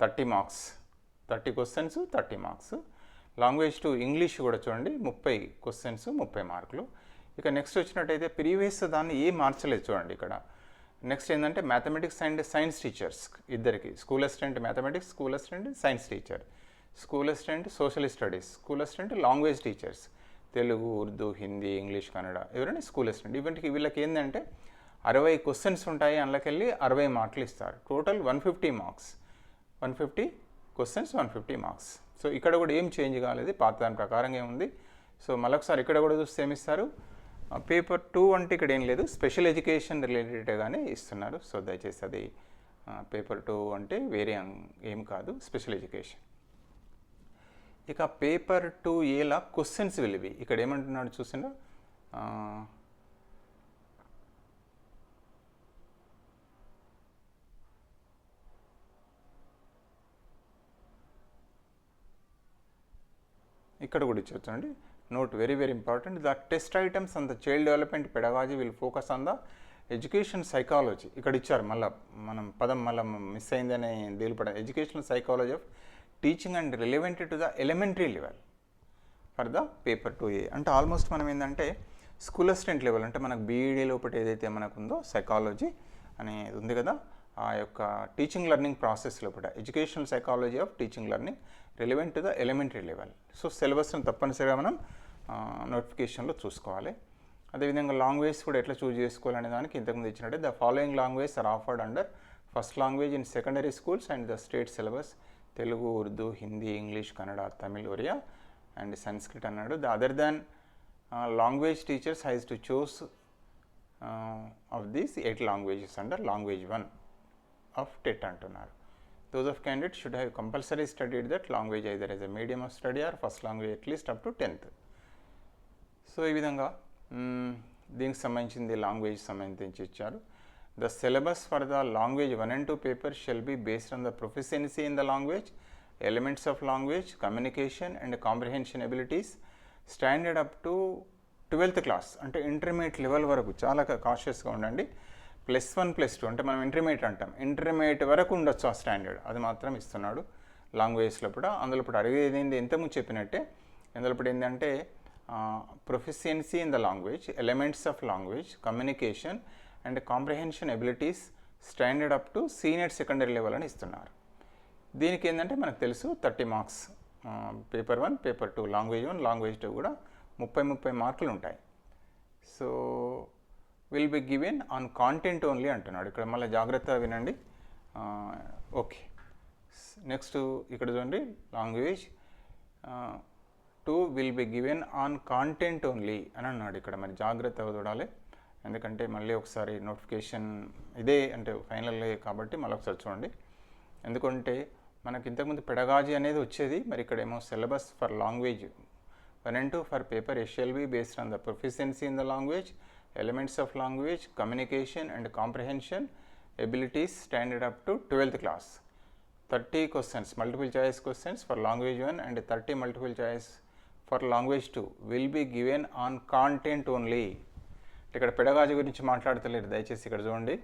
30 marks, 30 questions 30 marks. Language 2 English కూడా చూడండి 30 క్వశ్చన్స్ 30 మార్కులు. ఇక నెక్స్ట్ వచ్చినట్టయితే ప్రీవియస్ దాన్ని ఏం మార్చలేదు చూడండి ఇక్కడ. నెక్స్ట్ ఏంటంటే మ్యాథమెటిక్స్ అండ్ సైన్స్ టీచర్స్ ఇద్దరికి, school assistant mathematics, school assistant science teacher, school assistant social studies, school assistant language teachers Telugu, Urdu, Hindi, English, Kannada ఎవరైనా స్కూల్ అసిస్టెంట్. వీళ్ళకి ఏంటంటే 60 క్వశ్చన్స్ ఉంటాయి, అందులోకెళ్ళి 60 మార్కులు ఇస్తారు. Total 150 marks, 150 questions 150 marks. So ఇక్కడ కూడా ఏం చేంజ్ కాలేదు, పాత దాని ప్రకారంగా ఏముంది. సో మళ్ళొకసారి ఇక్కడ కూడా చూస్తే ఏమిస్తారు, పేపర్ 2 అంటే ఇక్కడ ఏం లేదు, స్పెషల్ ఎడ్యుకేషన్ రిలేటెడ్గానే ఇస్తున్నారు. సో దయచేసి అది పేపర్ 2 అంటే వేరే ఏం కాదు, స్పెషల్ ఎడ్యుకేషన్. ఇక పేపర్ 2ఏలా క్వశ్చన్స్ వెళ్ళివి ఇక్కడ ఏమంటున్నాడు చూసిండ్రా, ఇక్కడ కూడా ఇచ్చొచ్చండి. Note very very important, the test items on the child development pedagogy will focus on the education psychology. ఇక్కడ ఇచ్చారు మళ్ళీ మనం పదం మళ్ళీ మిస్ అయిందని దేలిపడ, educational psychology of teaching and relevant to the elementary level for the paper 2A. అంటే ఆల్మోస్ట్ మనం ఏంటంటే స్కూల్ అసిస్టెంట్ లెవెల్ అంటే మనకు బీఈడీ లోపల ఏదైతే మనకు ఉందో సైకాలజీ అనేది ఉంది కదా, ఆ యొక్క టీచింగ్ లెర్నింగ్ ప్రాసెస్ లోపల educational psychology of teaching learning relevant to the elementary level. So సిలబస్ని తప్పనిసరిగా మనం నోటిఫికేషన్లో చూసుకోవాలి. అదేవిధంగా లాంగ్వేజ్ కూడా ఎట్లా చూజ్ చేసుకోవాలనే దానికి ఇంతకుముందు ఇచ్చినట్టే the following language are offered under first language in secondary schools and the state syllabus Telugu, Urdu, Hindi, English, Kannada, Tamil, Oriya and Sanskrit అన్నాడు. The other than language teachers has to choose of these 8 languages under language 1 of TET అంటున్నారు. Those of candidates should have compulsory studied that language either as a medium of study or first language at least up to 10th. So ఈ విధంగా దీనికి సంబంధించింది లాంగ్వేజ్ సంబంధించి ఇచ్చారు. The syllabus for the language 1 and 2 paper shell be based on the proficiency in the language, elements of language, communication and comprehension abilities, standard up to 12th class అంటే ఇంటర్మీడియట్ లెవెల్ వరకు. చాలా కాషియస్గా ఉండండి. +1 +2 అంటే మనం ఇంటర్మీడియట్ అంటాం, ఇంటర్మీడియట్ వరకు ఉండొచ్చు ఆ స్టాండర్డ్, అది మాత్రం ఇస్తున్నాడు లాంగ్వేజ్లో కూడా. అందులో ఇప్పుడు అడిగేది ఏంటి, ఎంతమంది చెప్పినట్టే అందులో ఇప్పుడు ఏంటంటే proficiency in the language, elements of language, communication and comprehension abilities, standard up to senior secondary level అని ఇస్తున్నారు. దీనికి ఏంటంటే మనకు తెలుసు 30 marks paper 1, paper 2 language 1, language 2 కూడా 30 మార్కులు ఉంటాయి. So will be given on content only అంటున్నాడు. ఇక్కడ మళ్ళీ జాగ్రత్తగా వినండి. ఓకే, నెక్స్ట్ ఇక్కడ చూడండి language 2 will be given on content only అని అన్నాడు. ఇక్కడ మరి జాగ్రత్తగా చూడాలి, ఎందుకంటే మళ్ళీ ఒకసారి నోటిఫికేషన్ ఇదే అంటే ఫైనల్ కాబట్టి మళ్ళీ ఒకసారి చూడండి. ఎందుకంటే మనకి ఇంతకుముందు పెడగాజీ అనేది వచ్చేది, మరి ఇక్కడేమో syllabus for language 1 and 2 for paper SLB based on the proficiency in the language, elements of language, communication and comprehension abilities, standard up to 12th class. 30 questions, multiple choice questions for language 1 and 30 multiple choice for language 2 will be given on content only. ఇక్కడ పెడగాజీ గురించి మాట్లాడతలేరు, దయచేసి ఇక్కడ చూడండి.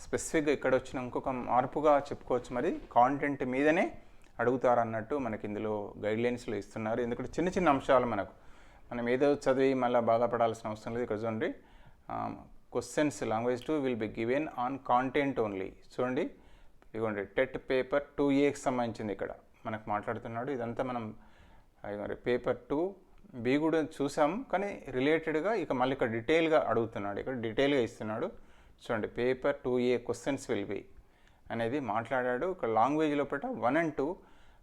స్పెసిఫిక్గా ఇక్కడ వచ్చిన ఇంకొక మార్పుగా చెప్పుకోవచ్చు, మరి కాంటెంట్ మీదనే అడుగుతారు అన్నట్టు మనకి ఇందులో గైడ్లైన్స్లో ఇస్తున్నారు. ఎందుకంటే చిన్న చిన్న అంశాలు మనం ఏదో చదివి మళ్ళీ బాధపడాల్సిన అవసరం లేదు. ఇక్కడ చూడండి questions language 2 will be given on content only. చూడండి ఇదిగోండి టెట్ పేపర్ 2Aకి సంబంధించింది ఇక్కడ మనకు మాట్లాడుతున్నాడు. ఇదంతా మనం పేపర్ 2B కూడా చూసాం, కానీ రిలేటెడ్గా ఇక మళ్ళీ ఇక్కడ డీటెయిల్గా అడుగుతున్నాడు, ఇక్కడ డీటెయిల్గా ఇస్తున్నాడు. చూడండి paper 2A questions will be అనేది మాట్లాడాడు. ఇక్కడ లాంగ్వేజ్ లోపల 1 and 2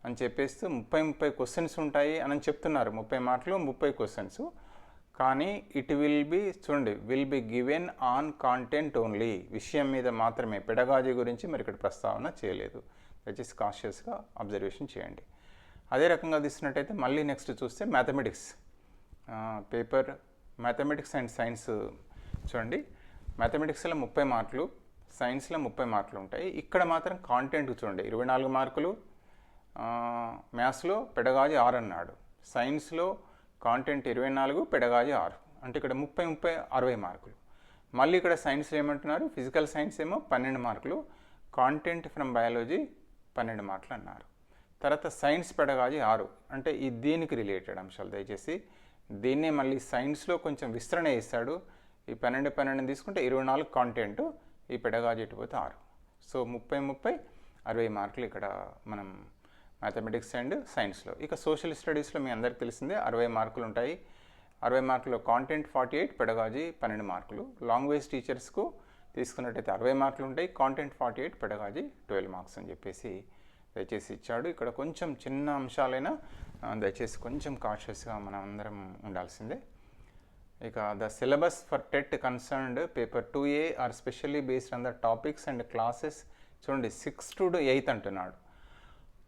అని చెప్పేస్తూ 30 క్వశ్చన్స్ ఉంటాయి అని చెప్తున్నారు. 30 మార్కులు 30 క్వశ్చన్స్. కానీ ఇట్ విల్ బి చూడండి, will be given on content only, విషయం మీద మాత్రమే, పెడగాజీ గురించి మరి ఇక్కడ ప్రస్తావన చేయలేదు. దయచేసి కాషియస్గా అబ్జర్వేషన్ చేయండి. అదే రకంగా తీసుకున్నట్టయితే మళ్ళీ నెక్స్ట్ చూస్తే mathematics paper, mathematics and science చూడండి. మ్యాథమెటిక్స్లో 30 మార్కులు, సైన్స్లో 30 మార్కులు ఉంటాయి. ఇక్కడ మాత్రం కాంటెంట్ చూడండి 24 మార్కులు, మ్యాథ్స్లో పెడగాజీ 6 అన్నాడు, సైన్స్లో కాంటెంట్ 24, పెడగాజీ 6, అంటే ఇక్కడ 30 60 మార్కులు. మళ్ళీ ఇక్కడ సైన్స్లో ఏమంటున్నారు, ఫిజికల్ సైన్స్ ఏమో 12 మార్కులు, కాంటెంట్ ఫ్రమ్ బయాలజీ 12 మార్కులు అన్నారు. తర్వాత సైన్స్ పెడగాజీ 6, అంటే ఈ దీనికి రిలేటెడ్ అంశాలు. దయచేసి దీన్నే మళ్ళీ సైన్స్లో కొంచెం విస్తరణ చేస్తాడు. ఈ 12 తీసుకుంటే 24 కాంటెంట్, ఈ పెడగాజీ పోతే 6. సో 30 60 మార్కులు ఇక్కడ మనం మ్యాథమెటిక్స్ అండ్ సైన్స్లో. ఇక సోషల్ స్టడీస్లో మీ అందరికి తెలిసిందే 60 మార్కులు ఉంటాయి. 60 మార్కులు కాంటెంట్ 48, పెడగాజీ 12 మార్కులు. లాంగ్వేజ్ టీచర్స్కు తీసుకున్నట్టయితే 60 మార్కులు ఉంటాయి, కాంటెంట్ 48, పెడగాజీ 12 మార్క్స్ అని చెప్పేసి దయచేసి ఇచ్చాడు. ఇక్కడ కొంచెం చిన్న అంశాలైనా దయచేసి కొంచెం కాషియస్గా మనం అందరం ఉండాల్సిందే. ఇక the syllabus for TET concerned paper 2A are specially based on the topics and classes. చూడండి 6 to 8 అంటున్నాడు.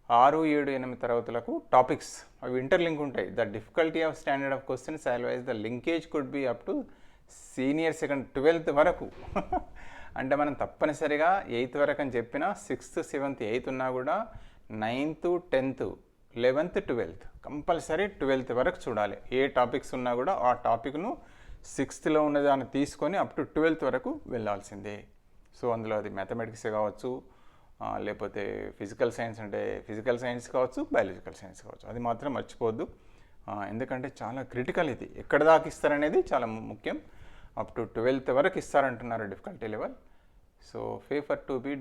6, 7, 8 తరగతులకు టాపిక్స్ అవి ఇంటర్లింక్ ఉంటాయి. The difficulty of standard of questions always the linkage could be up to senior second 12th వరకు. అంటే మనం తప్పనిసరిగా 8th వరకు అని చెప్పినా 6th, 7th, 8th ఉన్నా కూడా 9th, 10th, 11th, 12th compulsory 12th వరకు చూడాలి. ఏ టాపిక్స్ ఉన్నా కూడా ఆ టాపిక్ను 6thలో ఉన్నదాన్ని తీసుకొని అప్ టు 12th వరకు వెళ్ళాల్సిందే. సో అందులో అది మ్యాథమెటిక్స్ కావచ్చు, లేకపోతే ఫిజికల్ సైన్స్ అంటే ఫిజికల్ సైన్స్ కావచ్చు, బయాలజికల్ సైన్స్ కావచ్చు, అది మాత్రం మర్చిపోవద్దు. ఎందుకంటే చాలా క్రిటికల్ ఇది. ఎక్కడ దాకా ఇస్తారనేది చాలా ముఖ్యం. అప్ టు 12th వరకు ఇస్తారంటున్నారు difficulty level. So paper two B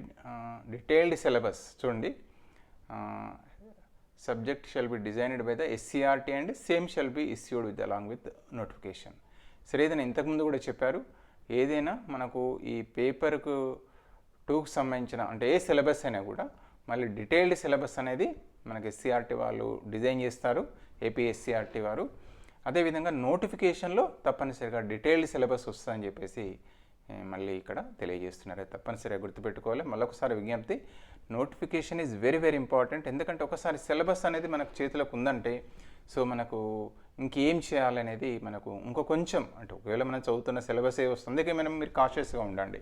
detailed syllabus చూడండి. Subject shall be designed by the SCRT and same shall be issued with along with notification. సరే, ఏదైనా ఇంతకుముందు కూడా చెప్పారు, ఏదైనా మనకు ఈ పేపర్కు 2కు సంబంధించిన అంటే ఏ సిలబస్ అయినా కూడా మళ్ళీ డీటెయిల్డ్ సిలబస్ అనేది మనకి SCRT వాళ్ళు డిజైన్ చేస్తారు, ఏపీ SCRT వారు. అదేవిధంగా నోటిఫికేషన్లో తప్పనిసరిగా డీటెయిల్డ్ సిలబస్ వస్తుందని చెప్పేసి మళ్ళీ ఇక్కడ తెలియజేస్తున్నారు. తప్పనిసరిగా గుర్తుపెట్టుకోవాలి. మళ్ళొకసారి విజ్ఞప్తి, notification is very very important. ఎందుకంటే ఒకసారి సిలబస్ అనేది మనకు చేతిలోకి ఉందంటే సో మనకు ఇంకేం చేయాలనేది మనకు ఇంకో కొంచెం అంటే ఒకవేళ మనం చదువుతున్న సిలబసే వస్తుంది, అందుకే మీరు కాషియస్గా ఉండండి.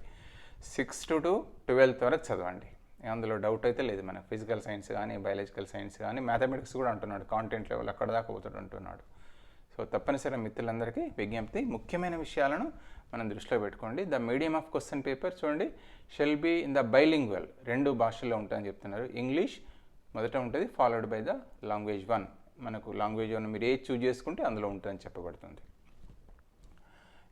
6th to 12th వరకు చదవండి, అందులో డౌట్ అయితే లేదు. మనకు ఫిజికల్ సైన్స్ కానీ, బయాలజికల్ సైన్స్ కానీ, మ్యాథమెటిక్స్ కూడా అంటున్నాడు, కాంటెంట్ లెవెల్ అక్కడ దాకా పోతాడు అంటున్నాడు. సో తప్పనిసరిగా మిత్రులందరికీ విజ్ఞప్తి, ముఖ్యమైన విషయాలను మనం దృష్టిలో పెట్టుకోండి. The medium of question paper చూడండి, shall be in the bilingual, 2 భాషల్లో ఉంటుందని చెప్తున్నారు. ఇంగ్లీష్ మొదట ఉంటుంది, ఫాలోడ్ బై ద లాంగ్వేజ్ 1. మనకు లాంగ్వేజ్ 1 మీరు ఏది చూజ్ చేసుకుంటే అందులో ఉంటుందని చెప్పబడుతుంది.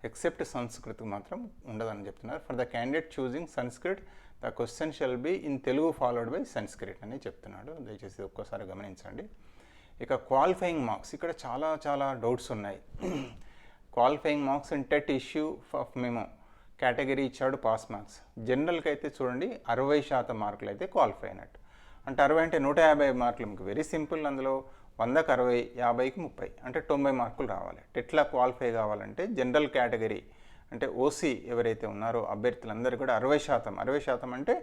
ఎక్సెప్ట్ సంస్కృత్ మాత్రం ఉండదని చెప్తున్నారు. For the candidate choosing Sanskrit the question shell be in Telugu followed by Sanskrit అని చెప్తున్నాడు. దయచేసి ఒక్కసారి గమనించండి. ఇక క్వాలిఫైయింగ్ మార్క్స్, ఇక్కడ చాలా చాలా డౌట్స్ ఉన్నాయి. Qualifying marks in TET issue of memo category ఇచ్చాడు, పాస్ మార్క్స్. జనరల్కి అయితే చూడండి 60% మార్కులు అయితే క్వాలిఫై అయినట్టు. అంటే 60 అంటే 150 మార్కులు. మీకు వెరీ సింపుల్, అందులో 100కి 60, 50కి 30 అంటే 90 మార్కులు రావాలి. టెట్లా క్వాలిఫై కావాలంటే జనరల్ కేటగిరీ అంటే ఓసీ ఎవరైతే ఉన్నారో అభ్యర్థులందరూ కూడా 60% అంటే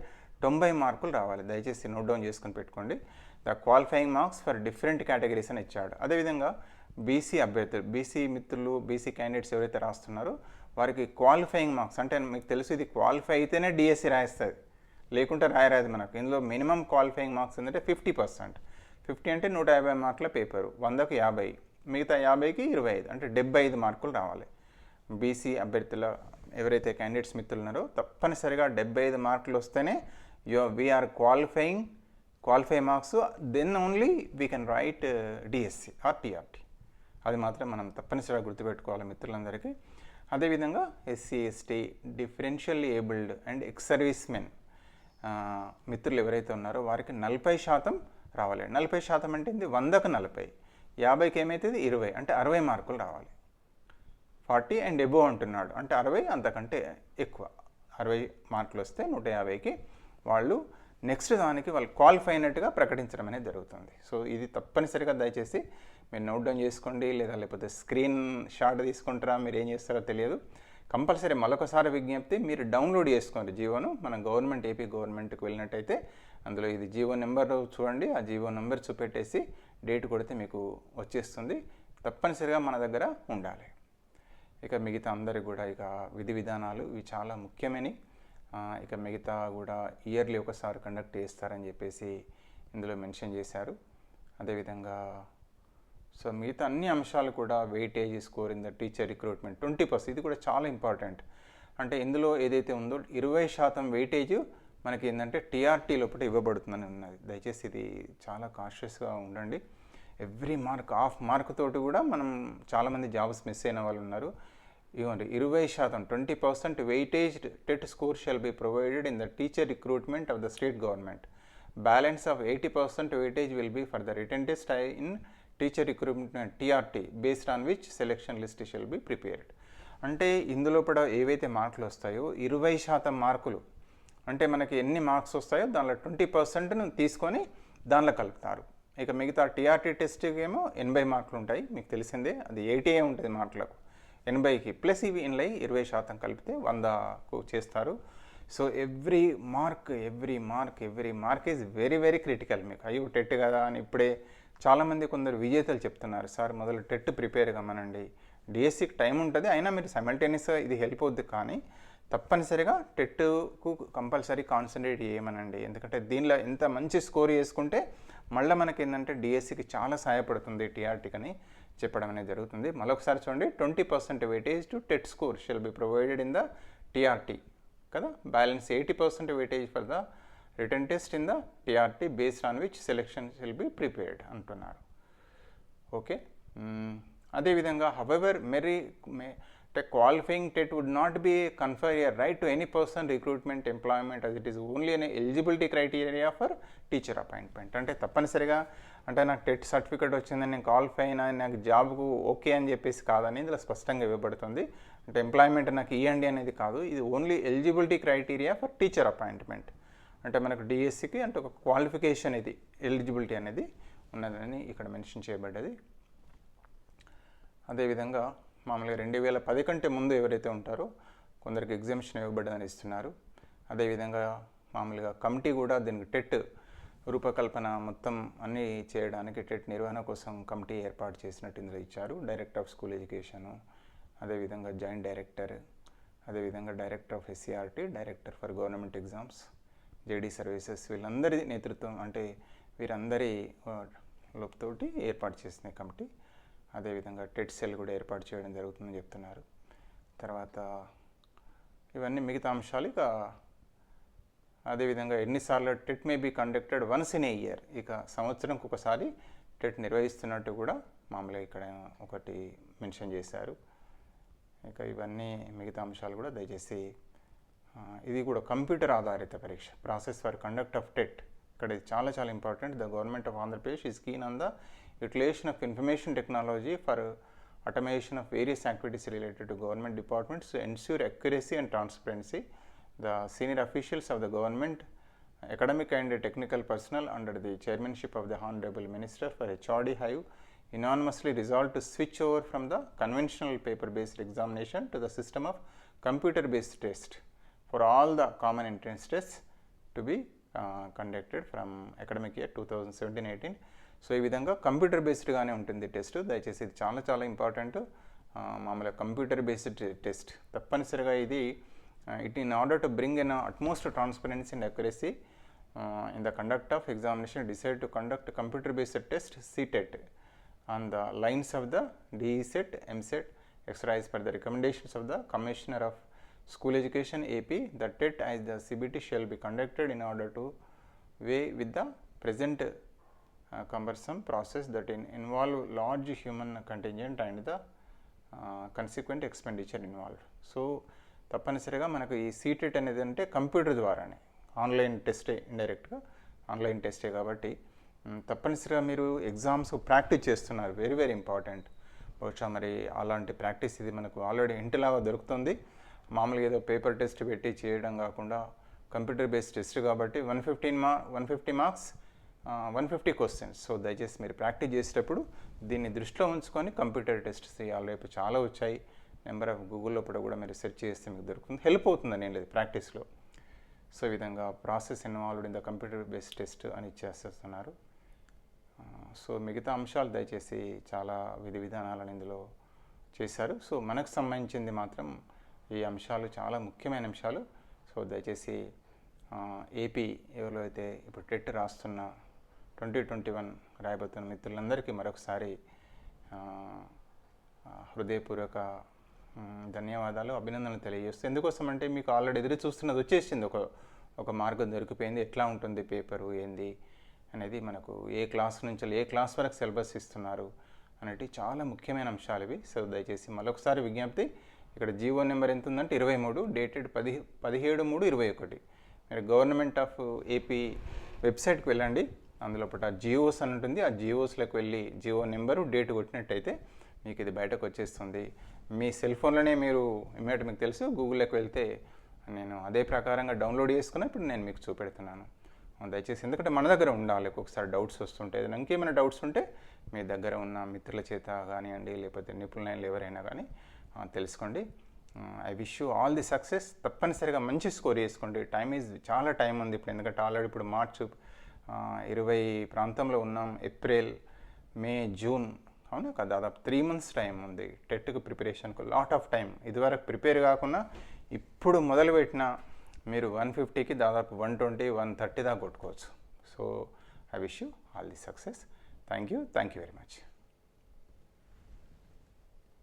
90 మార్కులు రావాలి. దయచేసి నోట్ డౌన్ చేసుకొని పెట్టుకోండి. The qualifying marks for different categories అని ఇచ్చాడు. అదేవిధంగా బీసీ అభ్యర్థులు, బీసీ మిత్రులు, బీసీ క్యాండిడేట్స్ ఎవరైతే రాస్తున్నారో వారికి క్వాలిఫైయింగ్ మార్క్స్ అంటే మీకు తెలుసు ఇది క్వాలిఫై అయితేనే డిఎస్సి రాయిస్తుంది, లేకుంటే రాయరాదు. మనకు ఇందులో మినిమం క్వాలిఫైయింగ్ మార్క్స్ ఏంటంటే 50%. 50 అంటే 150 మార్కుల పేపరు, 100కి 50, మిగతా 50కి 25 అంటే 75 మార్కులు రావాలి. బీసీ అభ్యర్థుల ఎవరైతే క్యాండిడేట్స్ మిత్రులు ఉన్నారో తప్పనిసరిగా 75 మార్కులు వస్తేనే we are qualify marks, then only we can write DSC or TRT. అది మాత్రం మనం తప్పనిసరిగా గుర్తుపెట్టుకోవాలి మిత్రులందరికీ. అదేవిధంగా SC, ST, differentially abled and ex servicemen మిత్రులు ఎవరైతే ఉన్నారో వారికి 40% రావాలి. 40% అంటే ఇది 100కి 40, 50కి ఏమవుతుంది 20 అంటే 60 మార్కులు రావాలి. 40 అండ్ ఎబోవ్ అంటున్నాడు అంటే 60 అంతకంటే ఎక్కువ. 60 మార్కులు వస్తే 150కి వాళ్ళు నెక్స్ట్ దానికి వాళ్ళు క్వాలిఫై అయినట్టుగా ప్రకటించడం అనేది జరుగుతుంది. సో ఇది తప్పనిసరిగా దయచేసి మీరు నోట్ డౌన్ చేసుకోండి, లేకపోతే స్క్రీన్ షాట్ తీసుకుంటారా, మీరు ఏం చేస్తారో తెలియదు. కంపల్సరీ మరొకసారి విజ్ఞప్తి, మీరు డౌన్లోడ్ చేసుకోండి జీవోను. మన గవర్నమెంట్ ఏపీ గవర్నమెంట్కి వెళ్ళినట్టయితే అందులో ఇది జీవో నెంబర్ చూడండి, ఆ జీవో నెంబర్ చూపెట్టేసి డేట్ కొడితే మీకు వచ్చేస్తుంది. తప్పనిసరిగా మన దగ్గర ఉండాలి. ఇక మిగతా అందరికి కూడా ఇక విధి విధానాలు ఇవి చాలా ముఖ్యమని, ఇక మిగతా కూడా ఇయర్లీ ఒకసారి కండక్ట్ చేస్తారని చెప్పేసి ఇందులో మెన్షన్ చేశారు. అదేవిధంగా సో మిగతా అన్ని అంశాలు కూడా weightage score in the teacher recruitment 20%, ఇది కూడా చాలా ఇంపార్టెంట్. అంటే ఇందులో ఏదైతే ఉందో 20% వెయిటేజ్ మనకి ఏంటంటే టీఆర్టీ లోపల ఇవ్వబడుతుందని ఉన్నది. దయచేసి ఇది చాలా కాన్షియస్గా ఉండండి. ఎవ్రీ మార్క్ హాఫ్ మార్క్ తోటి కూడా మనం చాలామంది జాబ్స్ మిస్ అయిన వాళ్ళు ఉన్నారు. ఇవ్వండి 20%, 20% weightage TET score shall be provided in the teacher recruitment of the state government. Balance of 80% weightage will be for the written test in teacher recruitment TRT based on which selection list shell be prepared. అంటే ఇందులో కూడా ఏవైతే మార్కులు వస్తాయో 20% మార్కులు అంటే మనకి ఎన్ని మార్క్స్ వస్తాయో దానిలో 20%ను తీసుకొని దానిలో కలుపుతారు. ఇక మిగతా టీఆర్టీ టెస్ట్కి ఏమో 80 మార్కులు ఉంటాయి, మీకు తెలిసిందే. అది 80 ఉంటుంది మార్కులకు, 80కి ప్లస్ ఇవి ఇన్లై 20% కలిపితే 100కు చేస్తారు. So every mark is very very critical. మీకు అయ్యో టెట్ కదా అని ఇప్పుడే చాలామంది కొందరు విజేతలు చెప్తున్నారు, సార్ మొదలు టెట్ ప్రిపేర్ కమ్మనండి, డిఎస్సికి టైం ఉంటుంది, అయినా మీరు సైమల్టేనియస్గా ఇది హెల్ప్ అవుద్ది, కానీ తప్పనిసరిగా టెట్కు కంపల్సరీ కాన్సన్ట్రేట్ చేయమనండి. ఎందుకంటే దీనిలో ఎంత మంచి స్కోర్ చేసుకుంటే మళ్ళీ మనకి ఏంటంటే డిఎస్సికి చాలా సహాయపడుతుంది టీఆర్టీకి అని చెప్పడం అనేది జరుగుతుంది. మరొకసారి చూడండి, 20% weightage to TET score shall be provided in the TRT కదా. Balance 80% weightage for the written test in the TRT based on which selection shall be prepared అంటున్నారు. ఓకే, అదేవిధంగా however qualifying TET would not be confer a right to any person recruitment employment as it is only an eligibility criteria for teacher appointment. అంటే తప్పనిసరిగా అంటే నాకు టెట్ సర్టిఫికేట్ వచ్చిందని నేను క్వాలిఫై అయినా నాకు జాబ్కు ఓకే అని చెప్పేసి కాదని ఇందులో స్పష్టంగా ఇవ్వబడుతుంది. అంటే ఎంప్లాయ్మెంట్ నాకు ఇవ్వండి అనేది కాదు, ఇది only eligibility criteria for teacher appointment. అంటే మనకు డిఎస్సికి అంటే ఒక క్వాలిఫికేషన్ ఇది ఎలిజిబిలిటీ అనేది ఉన్నదని ఇక్కడ మెన్షన్ చేయబడ్డది. అదేవిధంగా మామూలుగా 2010 కంటే ముందు ఎవరైతే ఉంటారో కొందరికి ఎగ్జామిషన్ ఇవ్వబడ్డదని ఇస్తున్నారు. అదేవిధంగా మామూలుగా కమిటీ కూడా దీనికి టెట్ రూపకల్పన మొత్తం అన్నీ చేయడానికి టెట్ నిర్వహణ కోసం కమిటీ ఏర్పాటు చేసినట్టు ఇందులో ఇచ్చారు. డైరెక్టర్ ఆఫ్ స్కూల్ ఎడ్యుకేషను, అదేవిధంగా జాయింట్ డైరెక్టర్, అదేవిధంగా director of SCERT, director for government exams, JD services, వీళ్ళందరి నేతృత్వం అంటే వీరందరి లోపుతోటి ఏర్పాటు చేసిన కమిటీ. అదేవిధంగా టెట్ సెల్ కూడా ఏర్పాటు చేయడం జరుగుతుందని చెప్తున్నారు. తర్వాత ఇవన్నీ మిగతా అంశాలు. ఇక అదేవిధంగా ఎన్నిసార్లు TET may be conducted once in a year, ఇక సంవత్సరంకి ఒకసారి టెట్ నిర్వహిస్తున్నట్టు కూడా మామూలుగా ఇక్కడ ఒకటి మెన్షన్ చేశారు. ఇక ఇవన్నీ మిగతా అంశాలు కూడా దయచేసి ఇది కూడా కంప్యూటర్ ఆధారిత పరీక్ష process for conduct of TET. ఇక్కడ ఇది చాలా చాలా important. The government of Andhra Pradesh is keen on the utilization of information technology for automation of various activities related to government departments to ensure accuracy and transparency. The senior officials of the government, academic and technical personnel under the chairmanship of the Honorable Minister for HRD Hive unanimously resolved to switch over from the conventional paper-based examination to the system of computer-based test for all the common entrance tests to be conducted from academic year 2017-18. So ఈ విధంగా కంప్యూటర్ బేస్డ్గానే ఉంటుంది టెస్ట్. దయచేసి ఇది చాలా చాలా ఇంపార్టెంట్. మామూలుగా కంప్యూటర్ బేస్డ్ టెస్ట్ తప్పనిసరిగా ఇది it in order to bring in utmost transparency and accuracy in the conduct of examination decide to conduct computer based test CTET on the lines of the DESET, MSET exercise per the recommendations of the Commissioner of School Education AP. The TET as the CBT shall be conducted in order to weigh with the present cumbersome process that involve large human contingent and the consequent expenditure involved. So తప్పనిసరిగా మనకు ఈ CTET అనేది అంటే కంప్యూటర్ ద్వారానే ఆన్లైన్ టెస్టే, ఇండైరెక్ట్గా ఆన్లైన్ టెస్టే కాబట్టి తప్పనిసరిగా మీరు ఎగ్జామ్స్ ప్రాక్టీస్ చేస్తున్నారు. Very very important. బహుశా మరి అలాంటి ప్రాక్టీస్ ఇది మనకు ఆల్రెడీ ఇంటిలాగా దొరుకుతుంది. మామూలుగా ఏదో పేపర్ టెస్ట్ పెట్టి చేయడం కాకుండా కంప్యూటర్ బేస్డ్ టెస్ట్ కాబట్టి 150 మార్క్స్ 150 క్వశ్చన్స్. సో దయచేసి మీరు ప్రాక్టీస్ చేసేటప్పుడు దీన్ని దృష్టిలో ఉంచుకొని కంప్యూటర్ టెస్ట్స్ ఇవాళ రేపు చాలా వచ్చాయి. నెంబర్ ఆఫ్ గూగుల్లో కూడా మీరు సెర్చ్ చేస్తే మీకు దొరుకుతుంది. హెల్ప్ అవుతుందని ఏం లేదు ప్రాక్టీస్లో. సో ఈ విధంగా process involved in the computer based test అని ఇచ్చేస్తున్నారు. సో మిగతా అంశాలు దయచేసి చాలా విధి విధానాలను ఇందులో చేశారు. సో మనకు సంబంధించింది మాత్రం ఈ అంశాలు చాలా ముఖ్యమైన అంశాలు. సో దయచేసి ఏపీ ఎవరో అయితే ఇప్పుడు టెట్ రాస్తున్న 2021 రాయబోతున్న మిత్రులందరికీ మరొకసారి హృదయపూర్వక ధన్యవాదాలు, అభినందనలు తెలియజేస్తూ. ఎందుకోసం అంటే మీకు ఆల్రెడీ ఎదురు చూస్తున్నది వచ్చేసింది, ఒక మార్గం దొరికిపోయింది. ఎట్లా ఉంటుంది పేపరు ఏంది అనేది, మనకు ఏ క్లాస్ నుంచి ఏ క్లాస్ వరకు సిలబస్ ఇస్తున్నారు అనేవి చాలా ముఖ్యమైన అంశాలు ఇవి. సో దయచేసి మరొకసారి విజ్ఞప్తి, ఇక్కడ జీవో నెంబర్ ఎంత ఉందంటే 23, డేటెడ్ 17/3/21. మీరు గవర్నమెంట్ ఆఫ్ ఏపీ వెబ్సైట్కి వెళ్ళండి, అందులో జియోస్ అని ఉంటుంది. ఆ జియోస్లోకి వెళ్ళి జియో నెంబరు డేట్ కొట్టినట్టయితే మీకు ఇది బయటకు వచ్చేస్తుంది. మీ సెల్ ఫోన్లోనే మీరు ఇమ్మీడియట్ మీకు తెలుసు, గూగుల్లోకి వెళ్తే నేను అదే ప్రకారంగా డౌన్లోడ్ చేసుకుని ఇప్పుడు నేను మీకు చూపెడుతున్నాను. దయచేసి ఎందుకంటే మన దగ్గర ఉండాలి, ఒక్కొక్కసారి డౌట్స్ వస్తుంటాయి. ఏదైనా ఇంకేమైనా డౌట్స్ ఉంటే మీ దగ్గర ఉన్న మిత్రుల చేత కానివ్వండి, లేకపోతే నిపుణులైన ఎవరైనా కానీ తెలుసుకోండి. I wish you all the success. తప్పనిసరిగా మంచి స్కోర్ చేసుకోండి. చాలా టైం ఉంది ఇప్పుడు, ఎందుకంటే ఆల్రెడీ ఇప్పుడు మార్చి 20 ప్రాంతంలో ఉన్నాం. ఏప్రిల్, మే, జూన్, అవునా కదా, దాదాపు 3 months టైం ఉంది టెట్కి ప్రిపరేషన్కు. Lot of time. ఇదివరకు ప్రిపేర్ కాకుండా ఇప్పుడు మొదలుపెట్టిన మీరు 150కి దాదాపు 120, 130 దాకా కొట్టుకోవచ్చు. So I wish you all the success. Thank you very much.